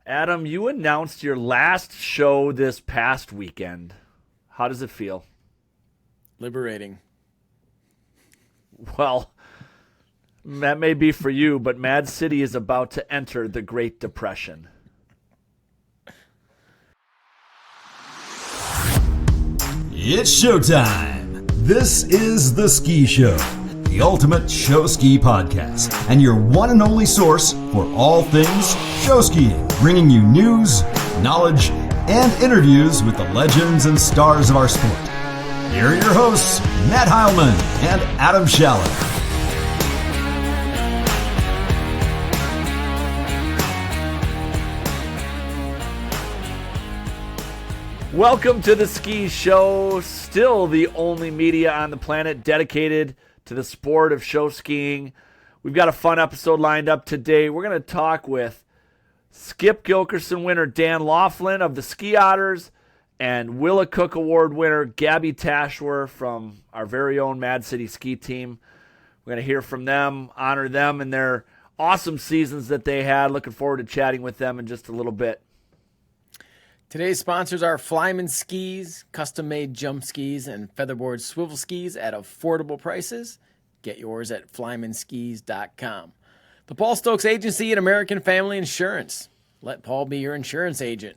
Adam, you announced your last show this past weekend. How does it feel? Liberating. Well, that may be for you, but Mad City is about to enter the Great Depression. It's showtime. This is The Ski Show, the ultimate show ski podcast, and your one and only source for all things show skiing, bringing you news, knowledge, and interviews with the legends and stars of our sport. Here are your hosts, Matt Heilman and Adam Schaller. Welcome to The Ski Show, still the only media on the planet dedicated to the sport of show skiing. We've got a fun episode lined up today. We're going to talk with Skip Gilkerson winner Dan Laughlin of the Ski Otters and Willa Cook Award winner Gabbie Taschwer from our very own Mad City ski team. We're going to hear from them, honor them and their awesome seasons that they had. Looking forward to chatting with them in just a little bit. Today's sponsors are FlymanSkis, custom-made jump skis, and Featherboard swivel skis at affordable prices. Get yours at FlymanSkis.com. The Paul Stokes Agency and American Family Insurance. Let Paul be your insurance agent.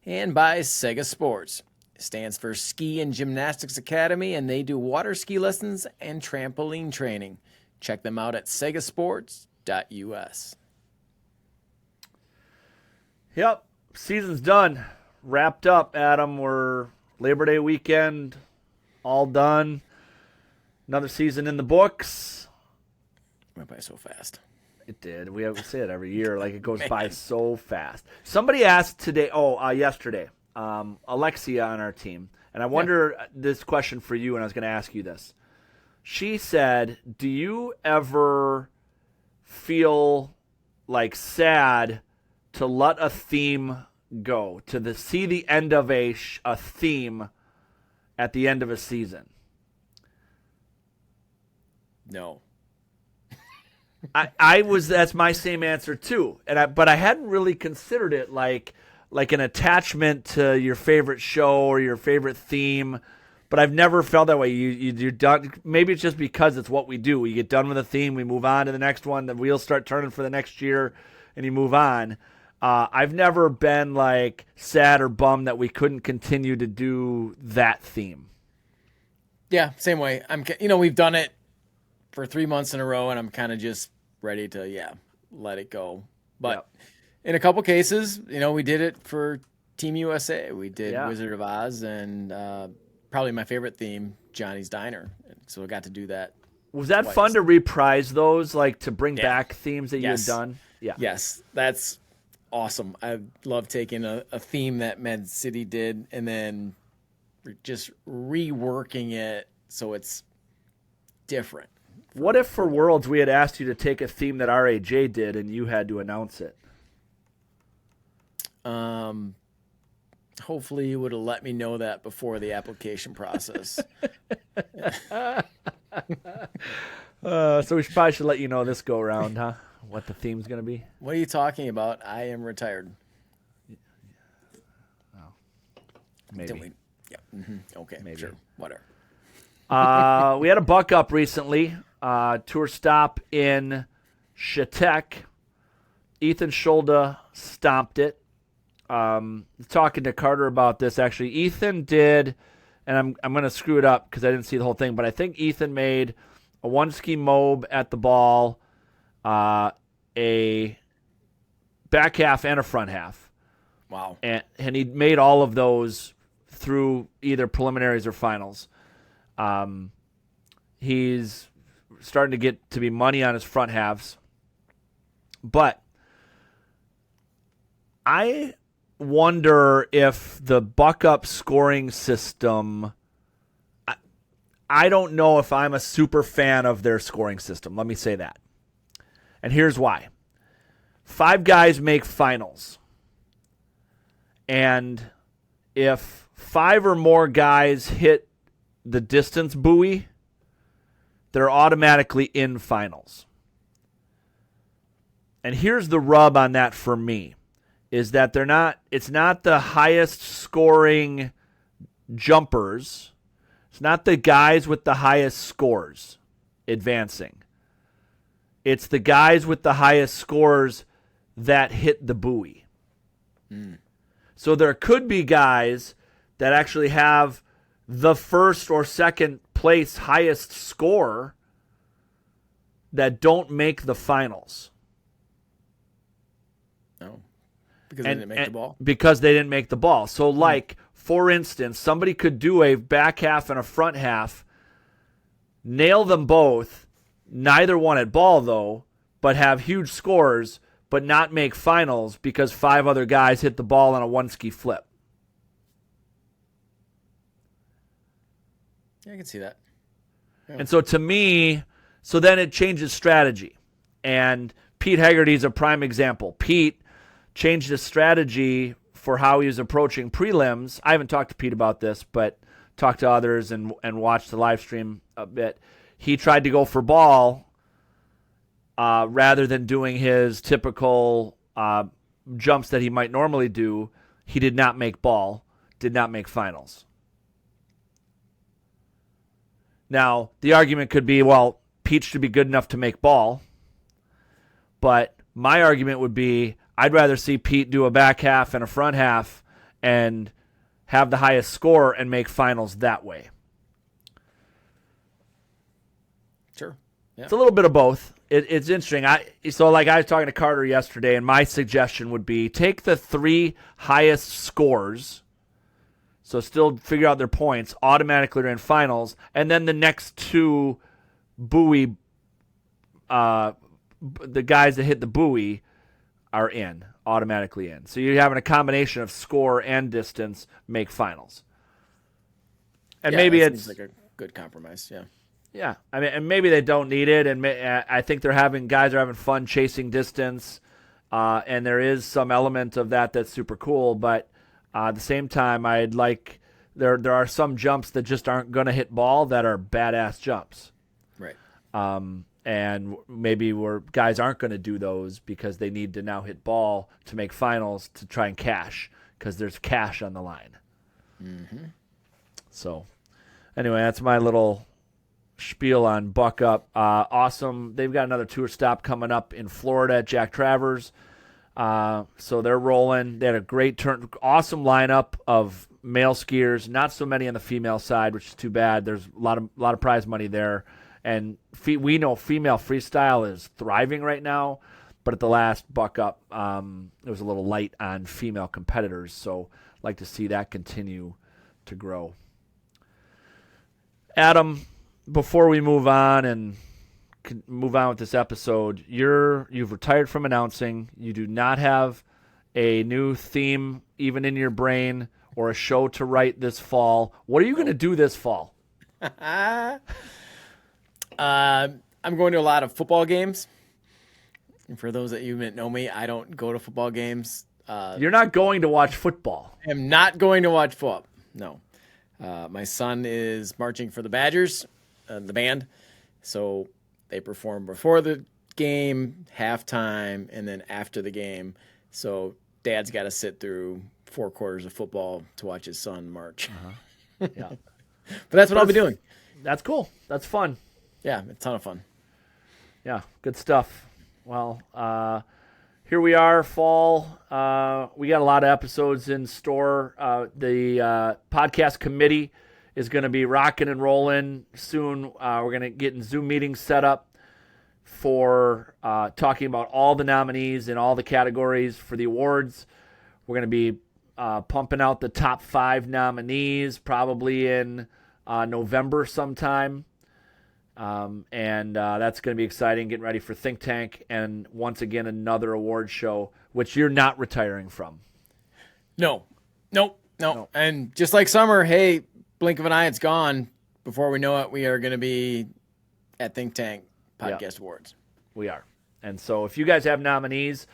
And by Saga Sports. It stands for Ski and Gymnastics Academy, and they do water ski lessons and trampoline training. Check them out at sagasports.us. Yep, season's done. Wrapped up, Adam. We're Labor Day weekend, all done. Another season in the books. Went by so fast. It did. We say it every year. Like, it goes by so fast. Somebody asked yesterday, Alexia on our team, and I wonder this question for you, and I was going to ask you this. She said, do you ever feel like sad to let a theme go, to see the end of a theme at the end of a season? No. That's my same answer too. But I hadn't really considered it like an attachment to your favorite show or your favorite theme. But I've never felt that way. You're done. Maybe it's just because it's what we do. We get done with a theme, we move on to the next one, the wheels start turning for the next year, and you move on. I've never been like sad or bummed that we couldn't continue to do that theme. Yeah, same way. We've done it for 3 months in a row, and I'm kind of just ready to, let it go. But in a couple cases, we did it for Team USA. We did Wizard of Oz and probably my favorite theme, Johnny's Diner. So I got to do that. Was that fun to reprise those, like to bring back themes that you had done? Yeah. Yes, that's awesome. I love taking a theme that Mad City did and then just reworking it so it's different. What if for Worlds we had asked you to take a theme that RAJ did and you had to announce it? Hopefully you would have let me know that before the application process. So we probably should let you know this go around, huh? What the theme's going to be? What are you talking about? I am retired. Oh, maybe. Okay, maybe. Sure, whatever. We had a buck up recently. Tour stop in Shatek. Ethan Scholda stomped it. Talking to Carter about this, actually. Ethan did, and I'm going to screw it up because I didn't see the whole thing, but I think Ethan made a one-ski mob at the ball, a back half and a front half. Wow. And he made all of those through either preliminaries or finals. He's starting to get to be money on his front halves. But I wonder if the buck up scoring system, I don't know if I'm a super fan of their scoring system. Let me say that. And here's why. 5 guys make finals. And if 5 or more guys hit the distance buoy, they're automatically in finals. And here's the rub on that for me, is that it's not the highest scoring jumpers. It's not the guys with the highest scores advancing. It's the guys with the highest scores that hit the buoy. So there could be guys that actually have the first or second place highest score that don't make the finals. No. Because they didn't make the ball? Because they didn't make the ball. So like, for instance, somebody could do a back half and a front half, nail them both, neither one at ball though, but have huge scores, but not make finals because 5 other guys hit the ball on a one-ski flip. Yeah, I can see that. Yeah. And so to me, so then it changes strategy. And Pete Haggerty's a prime example. Pete changed his strategy for how he was approaching prelims. I haven't talked to Pete about this, but talked to others and watched the live stream a bit. He tried to go for ball rather than doing his typical jumps that he might normally do. He did not make ball, did not make finals. Now, the argument could be, well, Pete should be good enough to make ball. But my argument would be, I'd rather see Pete do a back half and a front half and have the highest score and make finals that way. Sure. Yeah. It's a little bit of both. It's interesting. I was talking to Carter yesterday, and my suggestion would be take the 3 highest scores, so still figure out their points, automatically are in finals, and then the next 2 buoy, the guys that hit the buoy are automatically in. So you're having a combination of score and distance make finals. And maybe that it's seems like a good compromise, yeah. Yeah, I mean, and maybe they don't need it, and I think guys are having fun chasing distance, and there is some element of that that's super cool. But at the same time, I'd like there are some jumps that just aren't going to hit ball that are badass jumps, Right. and maybe where guys aren't going to do those because they need to now hit ball to make finals to try and cash because there's cash on the line. Mm-hmm. So, anyway, that's my little spiel on Buck Up. Awesome. They've got another tour stop coming up in Florida at Jack Travers. So they're rolling. They had a great awesome lineup of male skiers. Not so many on the female side, which is too bad. There's a lot of prize money there. And we know female freestyle is thriving right now. But at the last Buck Up, it was a little light on female competitors. So I'd like to see that continue to grow. Adam, before we move on with this episode, you've retired from announcing. You do not have a new theme even in your brain or a show to write this fall. What are you going to do this fall? I'm going to a lot of football games. And for those that you didn't know me, I don't go to football games. You're not going to watch football. I am not going to watch football. No. My son is marching for the Badgers. The band. So they perform before the game, halftime, and then after the game. So dad's got to sit through 4 quarters of football to watch his son march. Uh-huh. Yeah. But that's what I'll be doing. That's cool. That's fun. Yeah, it's a ton of fun. Yeah, good stuff. Well, here we are, fall. We got a lot of episodes in store. The podcast committee is going to be rocking and rolling soon. We're going to get in Zoom meetings set up for talking about all the nominees in all the categories for the awards. We're going to be pumping out the top 5 nominees probably in November sometime. And that's going to be exciting, getting ready for Think Tank and once again another award show, which you're not retiring from. No. And just like summer, hey, blink of an eye, it's gone. Before we know it, we are going to be at Think Tank Podcast Awards. We are. And so if you guys have nominees,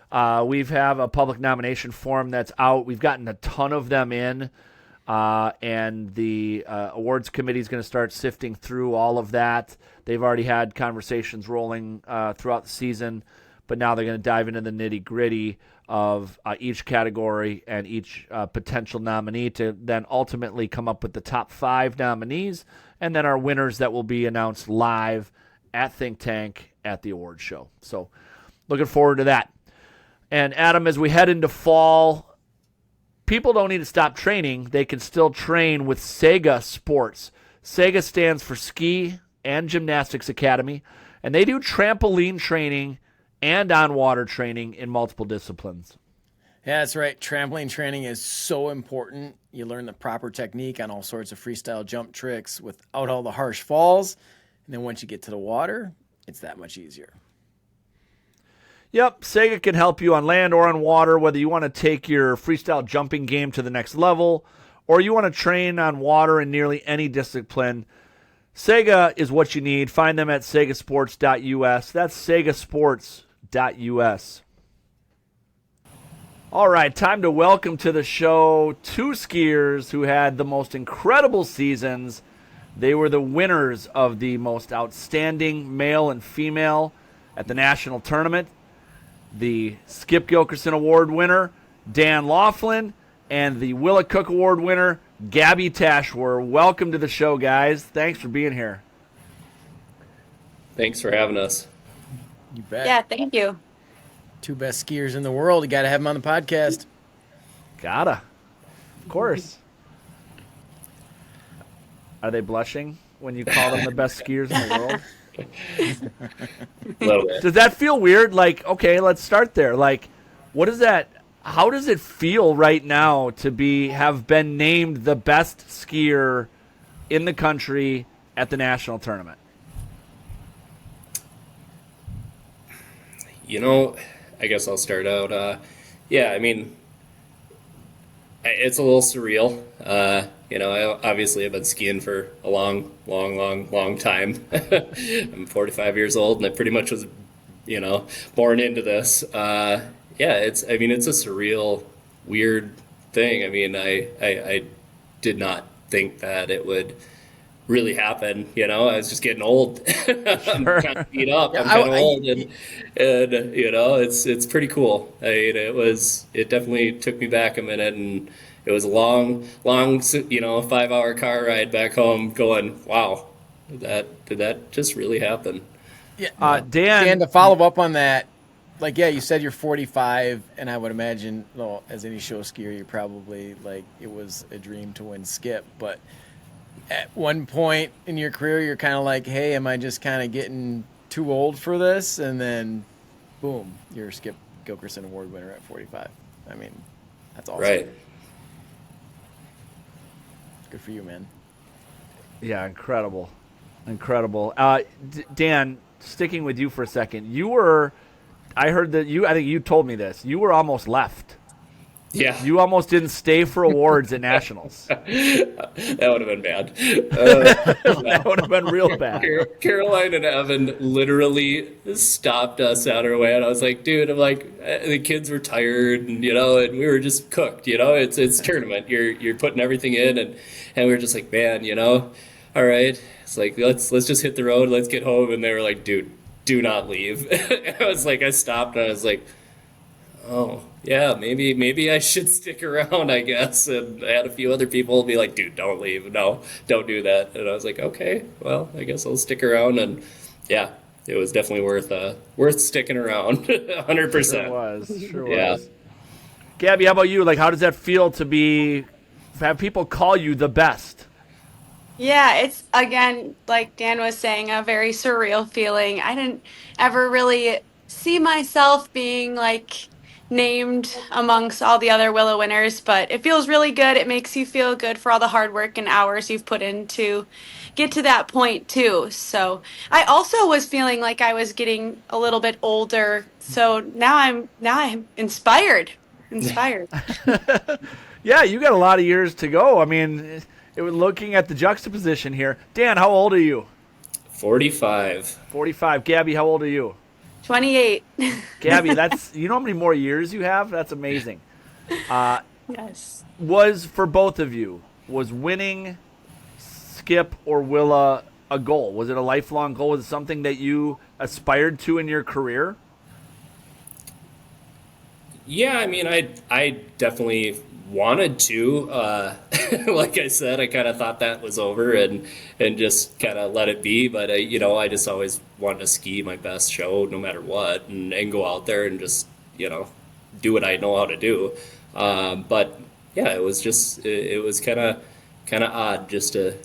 we have a public nomination form that's out. We've gotten a ton of them in, and the awards committee is going to start sifting through all of that. They've already had conversations rolling throughout the season, but now they're going to dive into the nitty-gritty of each category and each potential nominee to then ultimately come up with the top 5 nominees, and then our winners that will be announced live at Think Tank at the award show. So looking forward to that. And Adam, as we head into fall, people don't need to stop training. They can still train with Saga Sports. Saga stands for Ski and Gymnastics Academy, and they do trampoline training and on-water training in multiple disciplines. Yeah, that's right. Trampoline training is so important. You learn the proper technique on all sorts of freestyle jump tricks without all the harsh falls. And then once you get to the water, it's that much easier. Yep, Saga can help you on land or on water, whether you want to take your freestyle jumping game to the next level or you want to train on water in nearly any discipline. Saga is what you need. Find them at sagasports.us. That's sagasports.us. All right, time to welcome to the show 2 skiers who had the most incredible seasons. They were the winners of the most outstanding male and female at the national tournament. The Skip Gilkerson Award winner, Dan Laughlin, and the Willa Cook Award winner, Gabbie Taschwer. Welcome to the show, guys. Thanks for being here. Thanks for having us. You bet. Yeah, thank you. 2 best skiers in the world. You got to have them on the podcast. Gotta. Of course. Are they blushing when you call them the best skiers in the world? A little bit. Does that feel weird? Like, okay, let's start there. Like, what is that? How does it feel right now to have been named the best skier in the country at the national tournament? You know, I guess I'll start out. Yeah, I mean, it's a little surreal. You know, I obviously have been skiing for a long time. I'm 45 years old, and I pretty much was, you know, born into this. Yeah, it's a surreal, weird thing. I mean, I did not think that it would really happen. You know, I was just getting old. I'm kind of beat up. I'm kind of old, and you know, it's pretty cool. I mean, it definitely took me back a minute, and it was a long, you know, 5-hour car ride back home. Going, wow, did that just really happen? Yeah, Dan, to follow up on that. Like, yeah, you said you're 45, and I would imagine, well, as any show skier, you're probably like, it was a dream to win Skip. But at one point in your career, you're kind of like, hey, am I just kind of getting too old for this? And then, boom, you're a Skip Gilkerson Award winner at 45. I mean, that's awesome. Right. Good for you, man. Yeah, incredible. Dan, sticking with you for a second, I heard that I think you told me this, you were almost left. Yeah. You almost didn't stay for awards at nationals. That would have been bad. That would have been real bad. Caroline and Evan literally stopped us on our way, and I was like, dude, I'm like, the kids were tired, and you know, and we were just cooked. You know, it's tournament. You're putting everything in, and we were just like, man, you know, all right. It's like let's just hit the road. Let's get home. And they were like, dude, do not leave. I stopped, and I was like, oh yeah, maybe I should stick around, I guess. And I had a few other people be like, dude, don't leave. No, don't do that. And I was like, okay, well, I guess I'll stick around. And yeah, it was definitely worth sticking around. 100%. Sure Yeah. was. Gabbie, how about you? Like, how does that feel to have people call you the best? Yeah, it's, again, like Dan was saying, a very surreal feeling. I didn't ever really see myself being like named amongst all the other Willa winners, but it feels really good. It makes you feel good for all the hard work and hours you've put in to get to that point too. So I also was feeling like I was getting a little bit older. So now I'm inspired. Yeah, you got a lot of years to go. I mean, looking at the juxtaposition here. Dan, how old are you? 45. 45. Gabbie, how old are you? 28. Gabbie, you know how many more years you have? That's amazing. Yes. Was, for both of you, was winning Skip or Willa a goal? Was it a lifelong goal? Was it something that you aspired to in your career? Yeah, I mean, I definitely wanted to. Like I said, I kind of thought that was over and just kind of let it be. But I just always wanted to ski my best show, no matter what, and go out there and just do what I know how to do. But yeah, it was just it was kind of odd just to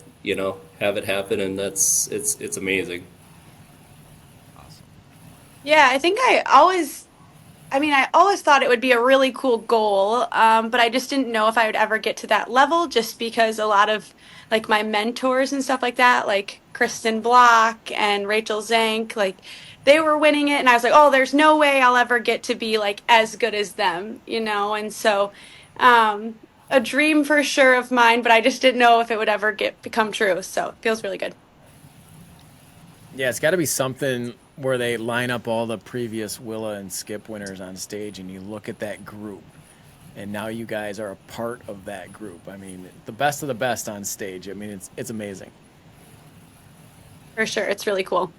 have it happen, and it's amazing. Yeah, I always thought it would be a really cool goal, but I just didn't know if I would ever get to that level just because a lot of like my mentors and stuff like that, like Kristen Block and Rachel Zank, like they were winning it. And I was like, oh, there's no way I'll ever get to be like as good as them, you know? And so, a dream for sure of mine, but I just didn't know if it would ever become true. So it feels really good. Yeah, it's got to be something where they line up all the previous Willa and Skip winners on stage, and you look at that group, and now you guys are a part of that group. I mean, the best of the best on stage. I mean, it's amazing. For sure. It's really cool.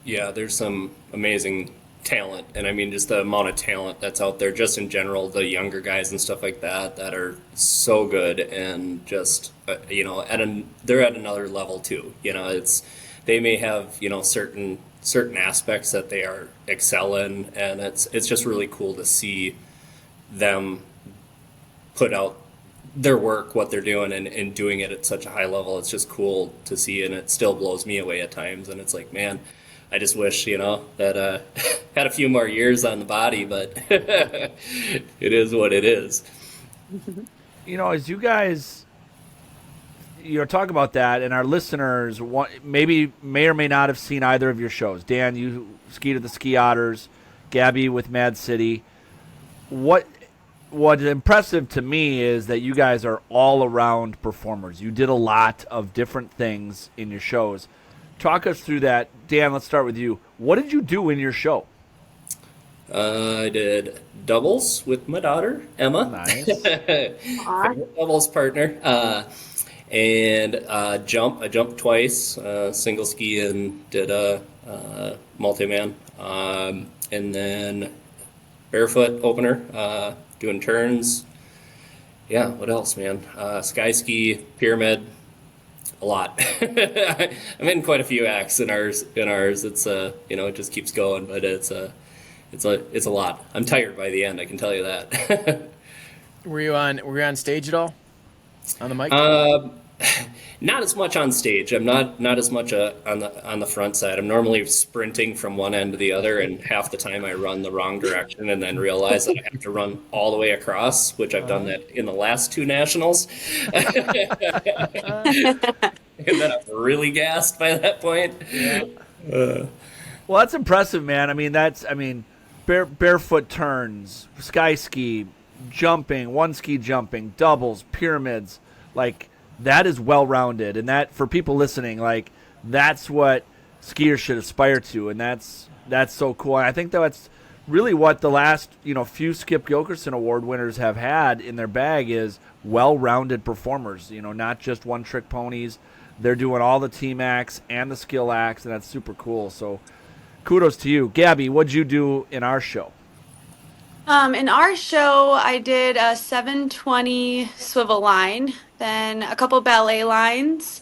Yeah, there's some amazing talent, and I mean just the amount of talent that's out there, just in general, the younger guys and stuff like that that are so good, and just they're at another level too. It's they may have certain aspects that they are excel in, and it's just really cool to see them put out their work, what they're doing, and doing it at such a high level. It's just cool to see, and it still blows me away at times. And it's like, man, I just wish, that had a few more years on the body, but it is what it is. As you guys talk about that, and our listeners maybe may or may not have seen either of your shows. Dan, you skied at the Ski Otters, Gabbie with Mad City. What's impressive to me is that you guys are all around performers. You did a lot of different things in your shows. Talk us through that. Dan, let's start with you. What did you do in your show? I did doubles with my daughter, Emma. Nice. Favorite doubles partner. And jump. I jumped twice, single ski, and did a multi-man. And then barefoot opener, doing turns. Yeah, what else, man? Sky ski, pyramid. A lot. I'm in quite a few acts in ours. It's it just keeps going, but it's a lot. I'm tired by the end, I can tell you that. Were you on stage at all? On the mic? Not as much on stage. I'm not as much on the front side. I'm normally sprinting from one end to the other, and half the time I run the wrong direction and then realize that I have to run all the way across, which I've done that in the last two nationals. And then I'm really gassed by that point. Yeah. Well, that's impressive, man. I mean, barefoot turns, sky ski, jumping, one ski jumping, doubles, pyramids, like that is well-rounded. And that, for people listening, like that's what skiers should aspire to. And that's so cool. And I think that's really what the last, few Skip Gilkerson Award winners have had in their bag is well-rounded performers, not just one-trick ponies. They're doing all the team acts and the skill acts, and that's super cool. So kudos to you. Gabbie, what'd you do in our show? In our show, I did a 720 swivel line, then a couple ballet lines.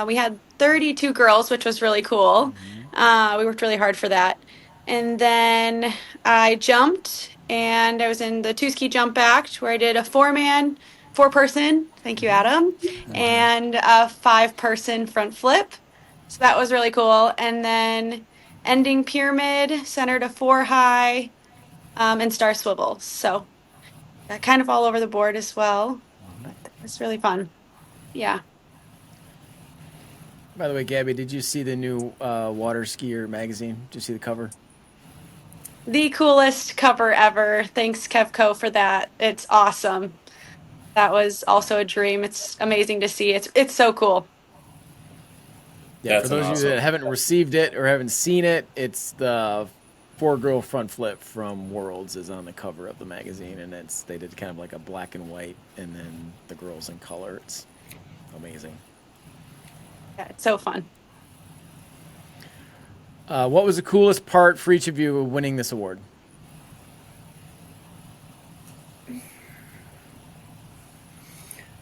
We had 32 girls, which was really cool. We worked really hard for that. And then I jumped, and I was in the two-ski jump act where I did a four-person, thank you, Adam, and a five-person front flip. So that was really cool. And then ending pyramid, center to four high, and star swivel. So kind of all over the board as well. But it's really fun. Yeah. By the way, Gabbie, did you see the new Water Skier magazine? Did you see the cover? The coolest cover ever. Thanks, Kevco, for that. It's awesome. That was also a dream. It's amazing to see. It's so cool. Yeah, for those of you that haven't received it or haven't seen it, it's the four-girl front flip from Worlds is on the cover of the magazine, and they did kind of like a black and white, and then the girls in color. It's amazing. Yeah, it's so fun. What was the coolest part for each of you winning this award?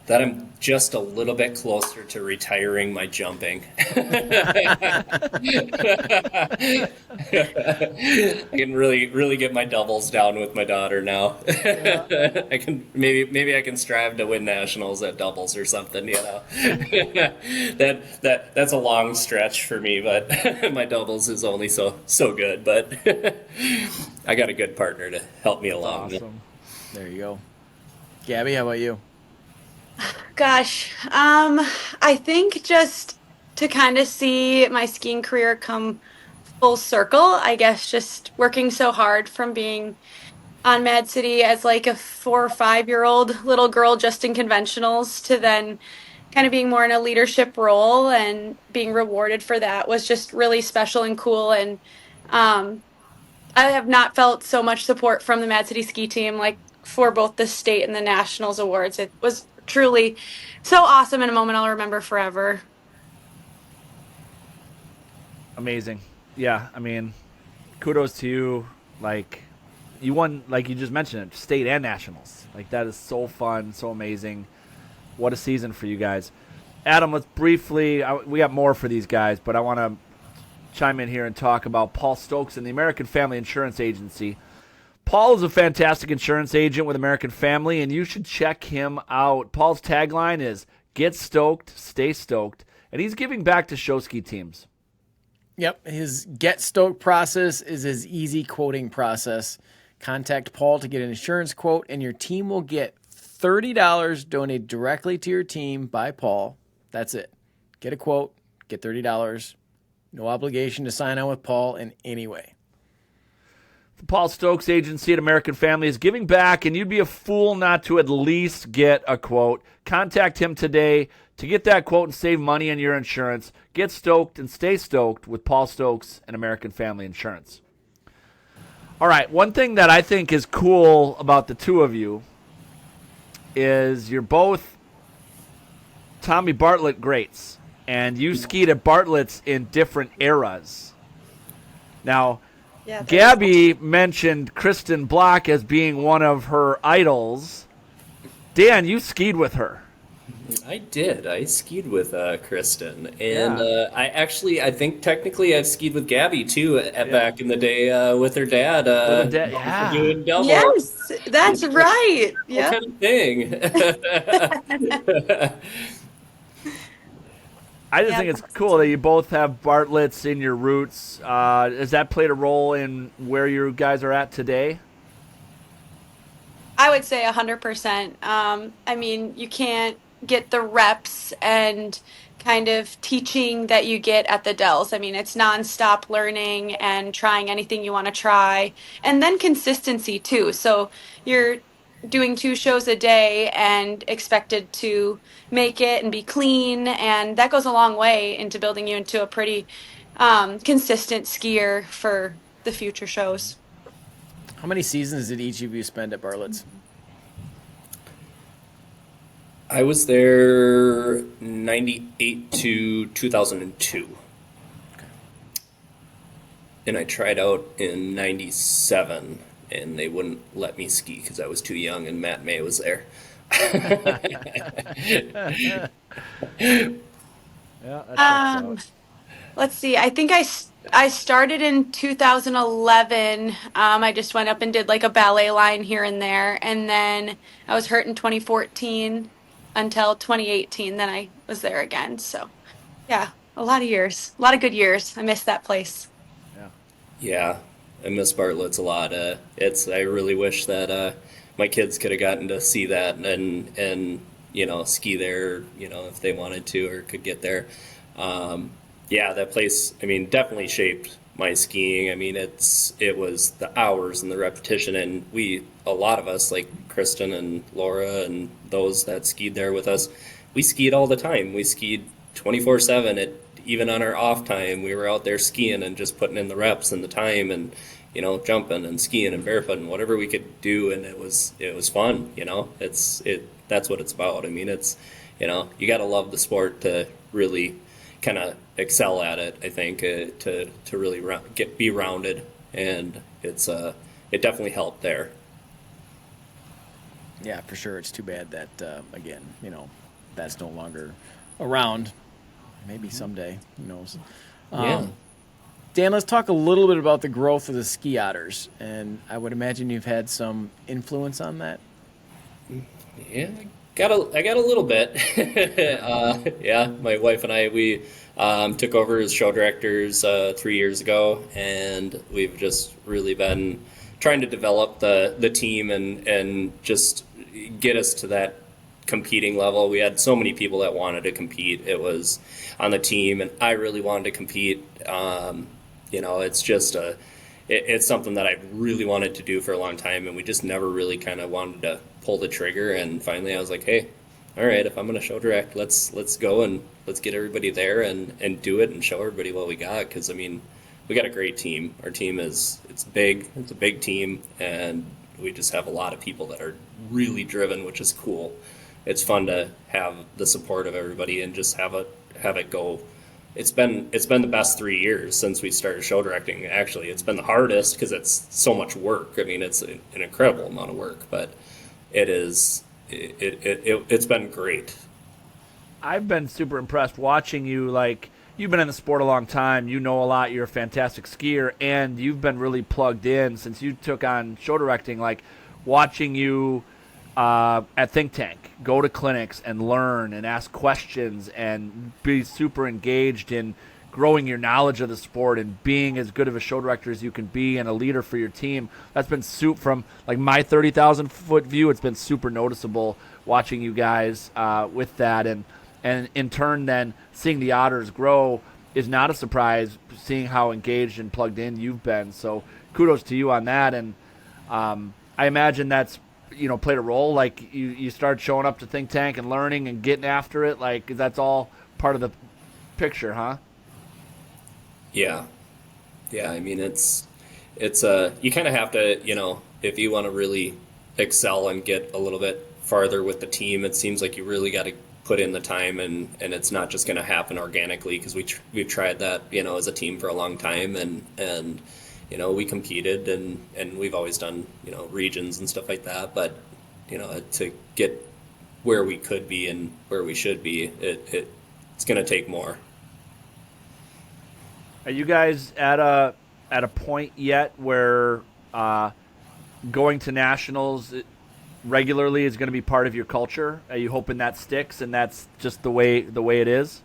That I'm just a little bit closer to retiring my jumping. I can really get my doubles down with my daughter now. I can maybe I can strive to win nationals at doubles or something, you know. That's a long stretch for me, but my doubles is only so good, but I got a good partner to help me along. Awesome. There you go. Gabbie, how about you? Gosh, I think just to kind of see my skiing career come full circle, I guess just working so hard from being on Mad City as like a 4 or 5 year old little girl just in conventionals to then kind of being more in a leadership role and being rewarded for that was just really special and cool. And I have not felt so much support from the Mad City ski team, like for both the state and the nationals awards. It was truly so awesome and a moment I'll remember forever. Amazing. Yeah, I mean, kudos to you. Like, you won, like you just mentioned it, state and nationals. Like, that is so fun, so amazing. What a season for you guys. Adam, let's briefly, we got more for these guys, but I want to chime in here and talk about Paul Stokes and the American Family Insurance Agency. Paul is a fantastic insurance agent with American Family, and you should check him out. Paul's tagline is, "Get stoked, stay stoked," and he's giving back to show ski teams. Yep, his Get Stoked process is his easy quoting process. Contact Paul to get an insurance quote, and your team will get $30 donated directly to your team by Paul. That's it. Get a quote, get $30. No obligation to sign on with Paul in any way. The Paul Stokes Agency at American Family is giving back, and you'd be a fool not to at least get a quote. Contact him today to get that quote and save money on your insurance. Get stoked and stay stoked with Paul Stokes and American Family Insurance. All right, one thing that I think is cool about the two of you is you're both Tommy Bartlett greats, and you skied at Bartlett's in different eras. Now, Yeah, Gabbie mentioned Kristen Block as being one of her idols. Dan, you skied with her. I did. I skied with Kristen, and I think technically I've skied with Gabbie too back in the day with her dad. Yeah. Doing double. Yes, that's right. What Yeah. kind of thing? I just Yeah, think it's that's cool that you both have Bartlett's in your roots. Has that played a role in where you guys are at today? I would say 100%. I mean, you can't get the reps and kind of teaching that you get at the Dells. I mean, it's nonstop learning and trying anything you want to try, and then consistency too. So you're doing 2 shows a day and expected to make it and be clean, and that goes a long way into building you into a pretty consistent skier for the future shows. How many seasons did each of you spend at Bartlett's? I was there 98 to 2002. And I tried out in 97, and they wouldn't let me ski because I was too young, and Matt May was there. Yeah, that Let's see. I think I started in 2011. I just went up and did like a ballet line here and there, and then I was hurt in 2014 until 2018. Then I was there again. So, yeah, a lot of years, a lot of good years. I miss that place. Yeah, I miss Bartlett's a lot. I really wish that my kids could have gotten to see that and ski there, if they wanted to or could get there. Yeah, that place, I mean, definitely shaped my skiing. I mean, it was the hours and the repetition, and a lot of us, like Kristen and Laura and those that skied there with us, we skied all the time. We skied 24/7. Even on our off time, we were out there skiing and just putting in the reps and the time and, jumping and skiing and barefoot and whatever we could do, and it was fun. That's what it's about. I mean, you got to love the sport to really kind of excel at it. I think to really be rounded, and it definitely helped there. Yeah, for sure. It's too bad that, again, that's no longer around. Maybe someday, who knows. Yeah. Dan, let's talk a little bit about the growth of the ski otters. And I would imagine you've had some influence on that. Yeah, I got a little bit. Yeah, my wife and I, we took over as show directors 3 years ago, and we've just really been trying to develop the team and just get us to that competing level. We had so many people that wanted to compete. It was on the team, and I really wanted to compete. It's just it's something that I really wanted to do for a long time, and we just never really kind of wanted to pull the trigger. And finally I was like, hey, all right, if I'm going to show direct, let's go and let's get everybody there and do it and show everybody what we got. Because I mean, we got a great team. Our team it's big. It's a big team, and we just have a lot of people that are really driven, which is cool. It's fun to have the support of everybody and just have it go. It's been the best 3 years since we started show directing. Actually, it's been the hardest because it's so much work. I mean, it's an incredible amount of work, but it's been great. I've been super impressed watching you. Like, you've been in the sport a long time. You know a lot. You're a fantastic skier, and you've been really plugged in since you took on show directing. Like, watching you at Think Tank, go to clinics and learn and ask questions and be super engaged in growing your knowledge of the sport and being as good of a show director as you can be and a leader for your team. That's been from like my 30,000 foot view. It's been super noticeable watching you guys with that, and in turn then seeing the Otters grow is not a surprise, seeing how engaged and plugged in you've been. So kudos to you on that. And I imagine that's played a role. Like you started showing up to Think Tank and learning and getting after it. Like that's all part of the picture, huh? Yeah. I mean, it's you kind of have to, if you want to really excel and get a little bit farther with the team, it seems like you really got to put in the time, and it's not just going to happen organically, because we've tried that, as a team for a long time, and we competed and we've always done, regions and stuff like that, but to get where we could be and where we should be, it's going to take more. Are you guys at a point yet where going to nationals regularly is going to be part of your culture? Are you hoping that sticks and that's just the way it is?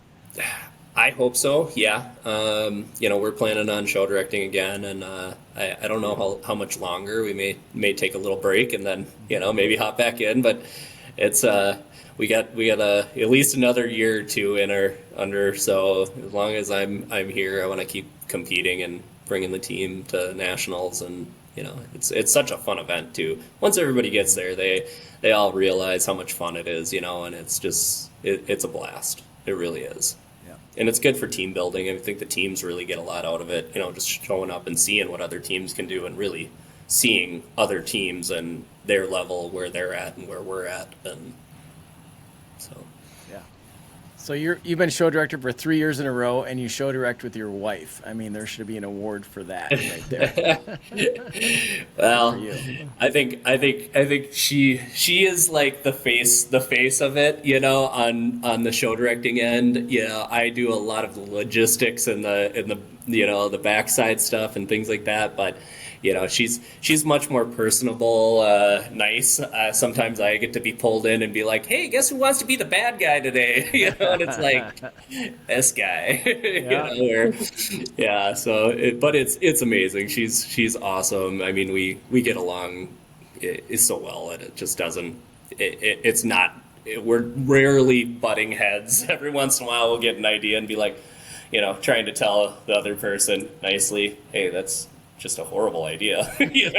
I hope so. Yeah. We're planning on show directing again, and I don't know how much longer. We may take a little break and then maybe hop back in, but it's we got at least another year or two in our under. So as long as I'm here, I want to keep competing and bringing the team to nationals, and it's such a fun event too. Once everybody gets there, they all realize how much fun it is, and it's just it's a blast. It really is. Yeah. And it's good for team building. I think the teams really get a lot out of it, just showing up and seeing what other teams can do, and really seeing other teams and their level, where they're at and where we're at, and so. Yeah. So you've been show director for 3 years in a row, and you show direct with your wife. I mean, there should be an award for that right there. Well, I think she is like the face of it, on the show directing end. I do a lot of the logistics and the backside stuff and things like that, but she's much more personable, nice. Sometimes I get to be pulled in and be like, hey, guess who wants to be the bad guy today? And it's like, this guy. Yeah. But it's amazing. She's awesome. I mean, we get along so well, and it just doesn't. It's not. We're rarely butting heads. Every once in a while, we'll get an idea and be like, trying to tell the other person nicely, hey, that's just a horrible idea, but do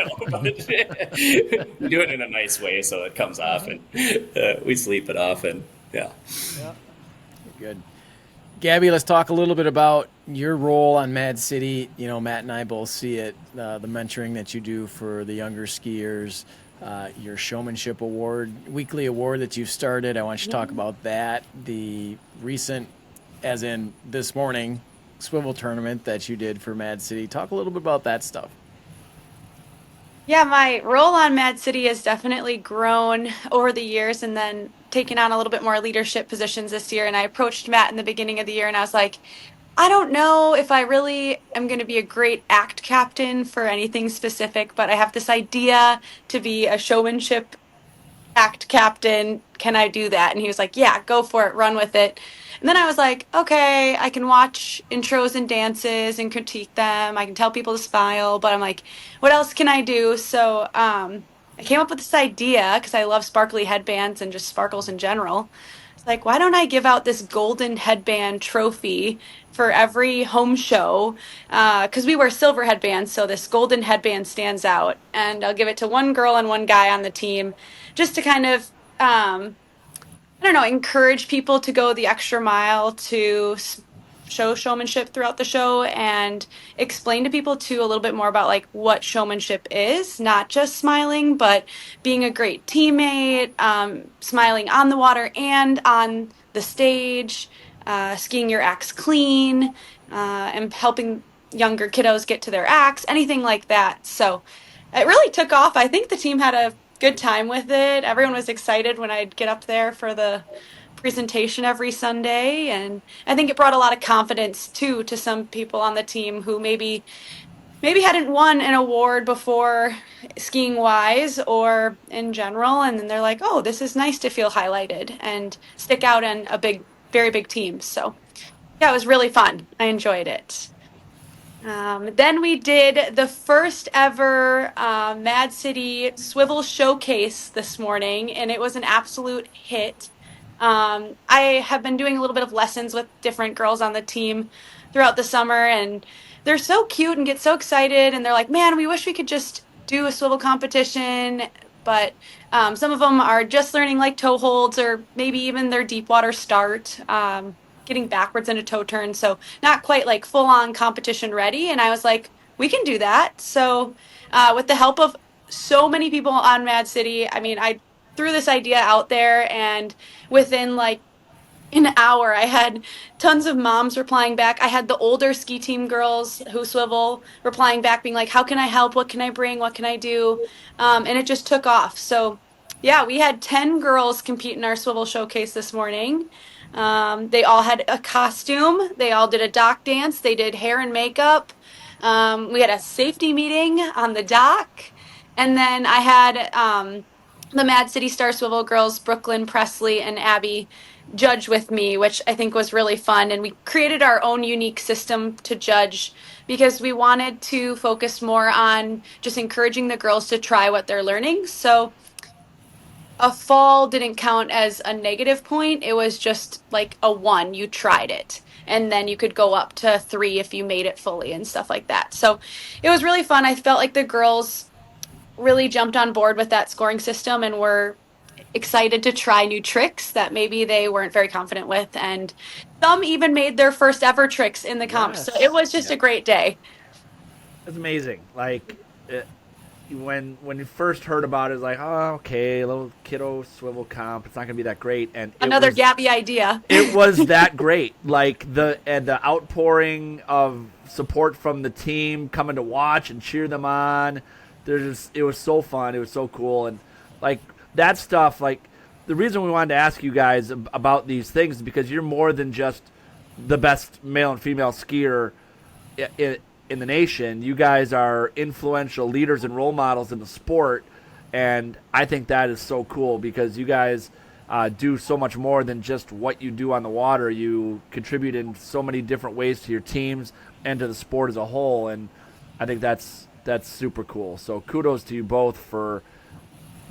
it in a nice way so it comes off, and we sleep it off, and yeah. Good. Gabbie, let's talk a little bit about your role on Mad City. Matt and I both see it, the mentoring that you do for the younger skiers, your showmanship award, weekly award that you've started. I want you to talk about that. The recent, as in this morning, swivel tournament that you did for Mad City. Talk a little bit about that stuff. Yeah, my role on Mad City has definitely grown over the years and then taken on a little bit more leadership positions this year. And I approached Matt in the beginning of the year and I was like, I don't know if I really am going to be a great act captain for anything specific, but I have this idea to be a showmanship act captain. Can I do that? And he was like, yeah, go for it, run with it. And then I was like, okay, I can watch intros and dances and critique them. I can tell people to smile, but I'm like, what else can I do? So I came up with this idea because I love sparkly headbands and just sparkles in general. It's like, why don't I give out this golden headband trophy for every home show? Because we wear silver headbands, so this golden headband stands out. And I'll give it to one girl and one guy on the team just to kind of I don't know, encourage people to go the extra mile to show showmanship throughout the show and explain to people too a little bit more about like what showmanship is, not just smiling, but being a great teammate, smiling on the water and on the stage, skiing your acts clean, and helping younger kiddos get to their acts, anything like that. So it really took off. I think the team had a good time with it. Everyone was excited when I'd get up there for the presentation every Sunday. And I think it brought a lot of confidence too to some people on the team who maybe hadn't won an award before skiing wise or in general. And then they're like, oh, this is nice to feel highlighted and stick out in a very big team. So yeah, it was really fun. I enjoyed it. Then we did the first ever Mad City Swivel Showcase this morning, and it was an absolute hit. I have been doing a little bit of lessons with different girls on the team throughout the summer, and they're so cute and get so excited, and they're like, man, we wish we could just do a swivel competition. But some of them are just learning like toe holds or maybe even their deep water start. Getting backwards into toe turns, so not quite like full on competition ready. And I was like, we can do that. So, with the help of so many people on Mad City, I mean, I threw this idea out there, and within like an hour, I had tons of moms replying back. I had the older ski team girls who swivel replying back, being like, how can I help? What can I bring? What can I do? And it just took off. So, yeah, we had 10 girls compete in our swivel showcase this morning. They all had a costume. They all did a dock dance. They did hair and makeup. We had a safety meeting on the dock. And then I had the Mad City Star Swivel girls, Brooklyn, Presley, and Abby, judge with me, which I think was really fun. And we created our own unique system to judge because we wanted to focus more on just encouraging the girls to try what they're learning. So a fall didn't count as a negative point. It was just like a 1. You tried it. And then you could go up to 3 if you made it fully and stuff like that. So it was really fun. I felt like the girls really jumped on board with that scoring system and were excited to try new tricks that maybe they weren't very confident with. And some even made their first ever tricks in the comp. Yes. So it was just a great day. It's amazing. Like when you first heard about it, it's like, oh, okay, little kiddo swivel comp. It's not gonna be that great. And Another Gabbie idea. It was that great. Like the outpouring of support from the team coming to watch and cheer them on. It was so fun. It was so cool. And like that stuff, like the reason we wanted to ask you guys about these things is because you're more than just the best male and female skier in the nation. You guys are influential leaders and role models in the sport, and I think that is so cool because you guys do so much more than just what you do on the water. You contribute in so many different ways to your teams and to the sport as a whole, and I think that's super cool. So kudos to you both for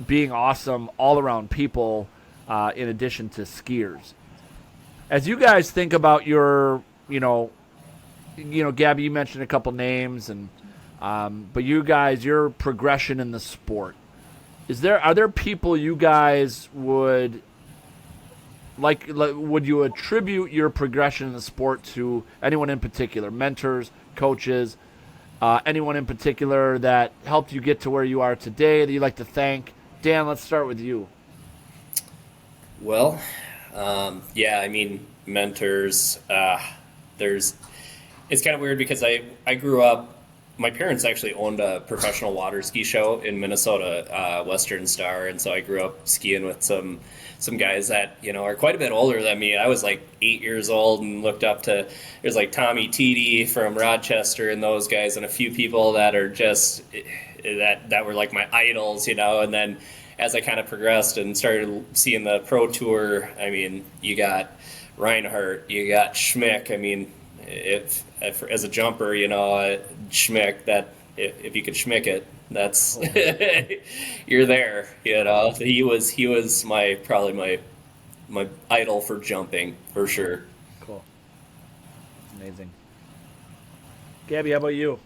being awesome all-around people in addition to skiers. As you guys think about your, Gabbie, you mentioned a couple names, and but you guys, your progression in the sport, are there people you guys would would you attribute your progression in the sport to anyone in particular, mentors, coaches, anyone in particular that helped you get to where you are today that you'd like to thank? Dan, let's start with you. Well, yeah, I mean, mentors, it's kind of weird because I grew up my parents actually owned a professional water ski show in Minnesota, Western Star, and so I grew up skiing with some guys that are quite a bit older than me. I was like 8 years old and looked up to there's like Tommy Teedy from Rochester and those guys, and a few people that are just that were like my idols, and then as I kind of progressed and started seeing the pro tour, I mean, you got Reinhardt, you got Schmick. I mean, if as a jumper, Schmick, that if you could Schmick it, that's you're there. He was probably my idol for jumping for sure. Cool, amazing. Gabbie, how about you?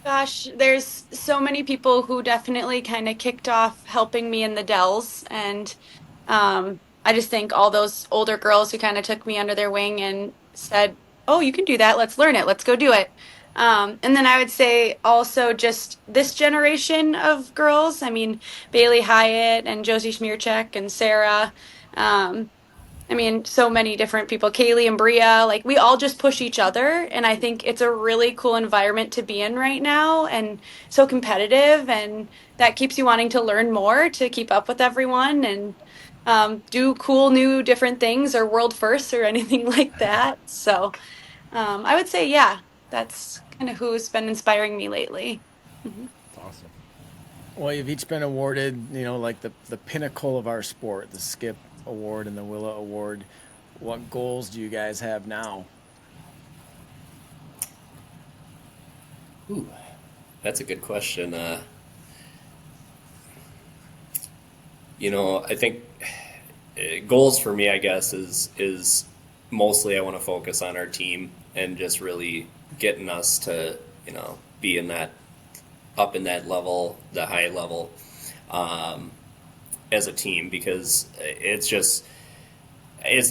Gosh, there's so many people who definitely kind of kicked off helping me in the Dells. And I just think all those older girls who kind of took me under their wing and said, oh, you can do that. Let's learn it. Let's go do it. And then I would say also just this generation of girls. I mean, Bailey Hyatt and Josie Schmierczek and Sarah. I mean, so many different people, Kaylee and Bria, like we all just push each other. And I think it's a really cool environment to be in right now and so competitive. And that keeps you wanting to learn more to keep up with everyone and do cool, new, different things or world firsts or anything like that. So I would say, yeah, that's kind of who's been inspiring me lately. That's awesome. Well, you've each been awarded, like the pinnacle of our sport, the Skip Award and the Willa Award. What goals do you guys have now? Ooh, that's a good question. I think goals for me, I guess, is mostly I want to focus on our team and just really getting us to, be in that, up in that level, the high level, as a team, because it's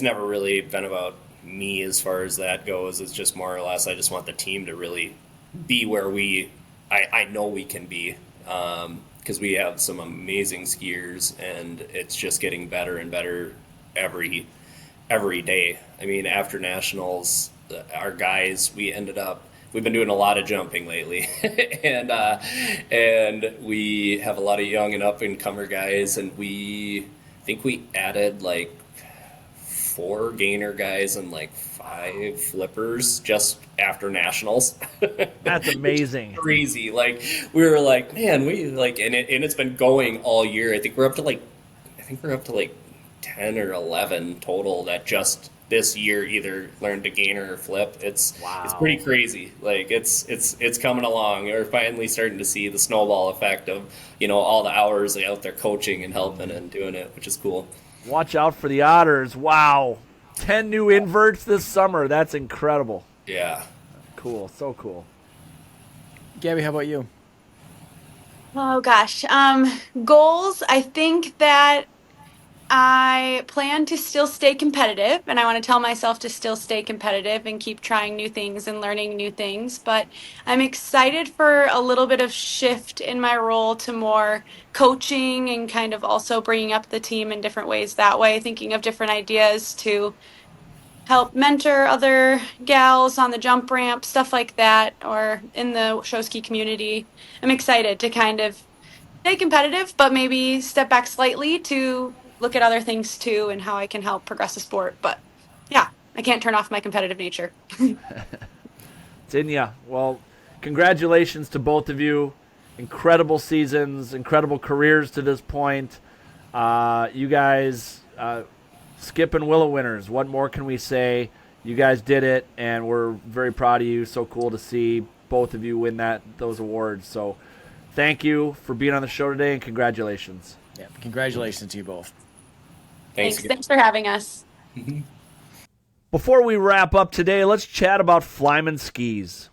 never really been about me as far as that goes. It's just more or less, I just want the team to really be where I know we can be, because we have some amazing skiers and it's just getting better and better every day. I mean, after nationals, our guys, we've been doing a lot of jumping lately, and we have a lot of young and up and comer guys, and I think we added like 4 gainer guys and like 5 flippers just after nationals. That's amazing. Crazy. Like we were like, man, and it's been going all year. I think we're up to like 10 or 11 total that just this year either learned to gainer or flip. It's pretty crazy. Like it's coming along. We're finally starting to see the snowball effect of all the hours out there coaching and helping and doing it, which is cool. Watch out for the otters. Wow, 10 new inverts this summer. That's incredible. Yeah, cool. So cool. Gabbie, how about you? Oh gosh. Goals. I think that I plan to still stay competitive, and I want to tell myself to still stay competitive and keep trying new things and learning new things. But I'm excited for a little bit of shift in my role to more coaching and kind of also bringing up the team in different ways that way, thinking of different ideas to help mentor other gals on the jump ramp, stuff like that, or in the show ski community. I'm excited to kind of stay competitive, but maybe step back slightly to look at other things too and how I can help progress the sport. But yeah, I can't turn off my competitive nature. It's in ya. Well, congratulations to both of you. Incredible seasons, incredible careers to this point. You guys, Skip and Willa winners. What more can we say? You guys did it, and we're very proud of you. So cool to see both of you win those awards. So thank you for being on the show today, and congratulations. Yeah, congratulations to you both. Thanks for having us. Before we wrap up today, let's chat about FlymanSkis.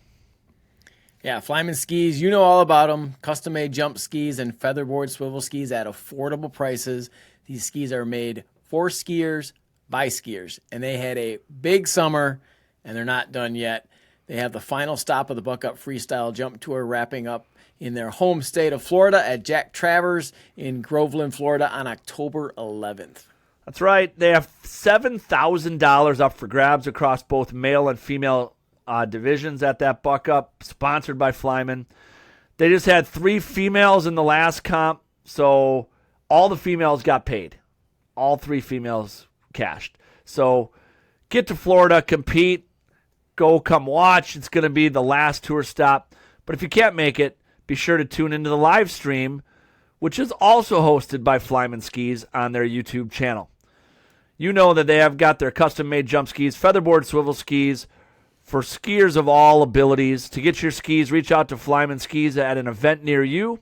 Yeah, FlymanSkis, you know all about them. Custom-made jump skis and featherboard swivel skis at affordable prices. These skis are made for skiers by skiers, and they had a big summer, and they're not done yet. They have the final stop of the Buck Up Freestyle Jump Tour wrapping up in their home state of Florida at Jack Travers in Groveland, Florida on October 11th. That's right. They have $7,000 up for grabs across both male and female divisions at that buck up, sponsored by Flyman. They just had 3 females in the last comp, so all the females got paid. All 3 females cashed. So get to Florida, compete, come watch. It's going to be the last tour stop. But if you can't make it, be sure to tune into the live stream, which is also hosted by FlymanSkis on their YouTube channel. You know that they have got their custom-made jump skis, Featherboard swivel skis, for skiers of all abilities. To get your skis, reach out to FlymanSkis at an event near you,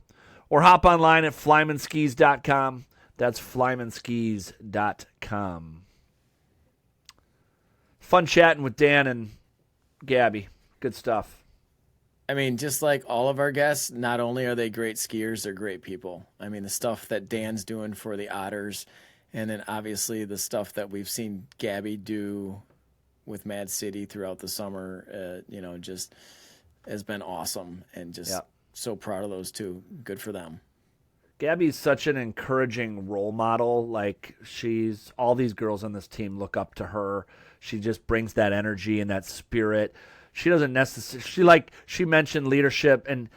or hop online at FlymanSkis.com. That's FlymanSkis.com. Fun chatting with Dan and Gabbie. Good stuff. I mean, just like all of our guests, not only are they great skiers, they're great people. I mean, the stuff that Dan's doing for the Otters, and then obviously the stuff that we've seen Gabbie do with Mad City throughout the summer, just has been awesome, and just so proud of those two. Good for them. Gabbie's such an encouraging role model. Like, all these girls on this team look up to her. She just brings that energy and that spirit. She doesn't necessarily, she mentioned leadership, and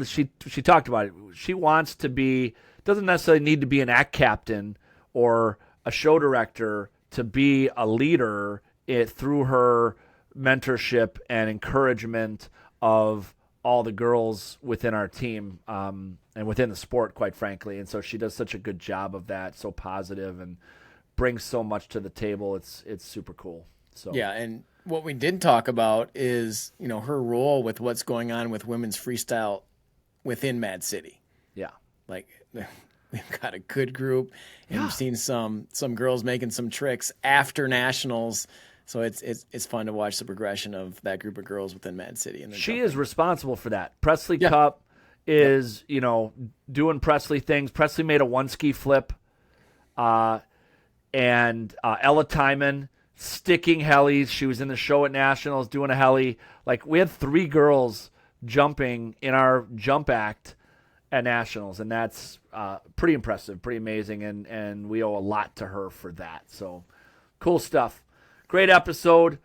she talked about it. She wants to doesn't necessarily need to be an act captain or a show director to be a leader through her mentorship and encouragement of all the girls within our team and within the sport, quite frankly. And so she does such a good job of that, so positive, and brings so much to the table. It's super cool. So yeah, and what we did talk about is, her role with what's going on with women's freestyle within Mad City. Yeah. Like, we've got a good group, and we've seen some girls making some tricks after nationals. So it's fun to watch the progression of that group of girls within Mad City. And she is responsible for that. Presley Cup is, doing Presley things. Presley made a 1-ski flip. And Ella Timon sticking helis. She was in the show at nationals doing a heli. Like, we had 3 girls jumping in our jump act at nationals, and that's pretty impressive, pretty amazing, and we owe a lot to her for that. So cool stuff. Great episode.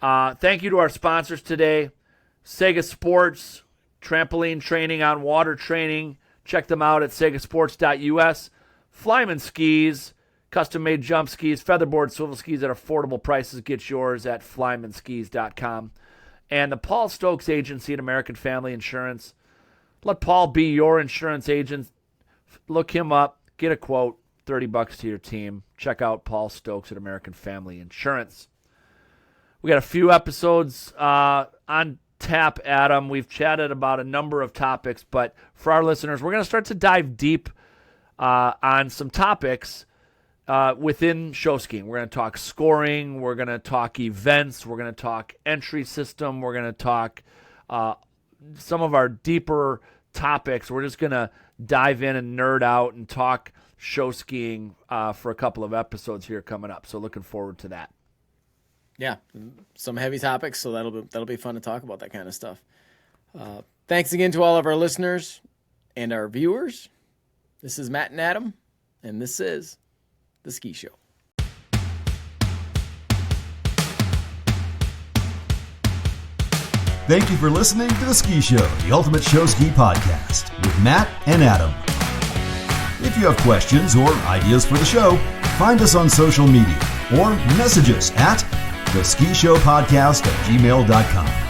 Thank you to our sponsors today. Saga Sports, trampoline training on water training. Check them out at sagasports.us. FlymanSkis, custom-made jump skis, Featherboard swivel skis at affordable prices. Get yours at FlymanSkis.com. And the Paul Stokes Agency at American Family Insurance. Let Paul be your insurance agent. Look him up. Get a quote. $30 to your team. Check out Paul Stokes at American Family Insurance. We got a few episodes on tap, Adam. We've chatted about a number of topics, but for our listeners, we're going to start to dive deep on some topics within show skiing. We're going to talk scoring. We're going to talk events. We're going to talk entry system. We're going to talk some of our deeper topics. We're just going to dive in and nerd out and talk show skiing for a couple of episodes here coming up. So looking forward to that. Yeah, some heavy topics, so that'll be fun to talk about that kind of stuff. Thanks again to all of our listeners and our viewers. This is Matt and Adam, and this is The Ski Show. Thank you for listening to The Ski Show, the ultimate show ski podcast with Matt and Adam. If you have questions or ideas for the show, find us on social media or message us at theskishowpodcast@gmail.com.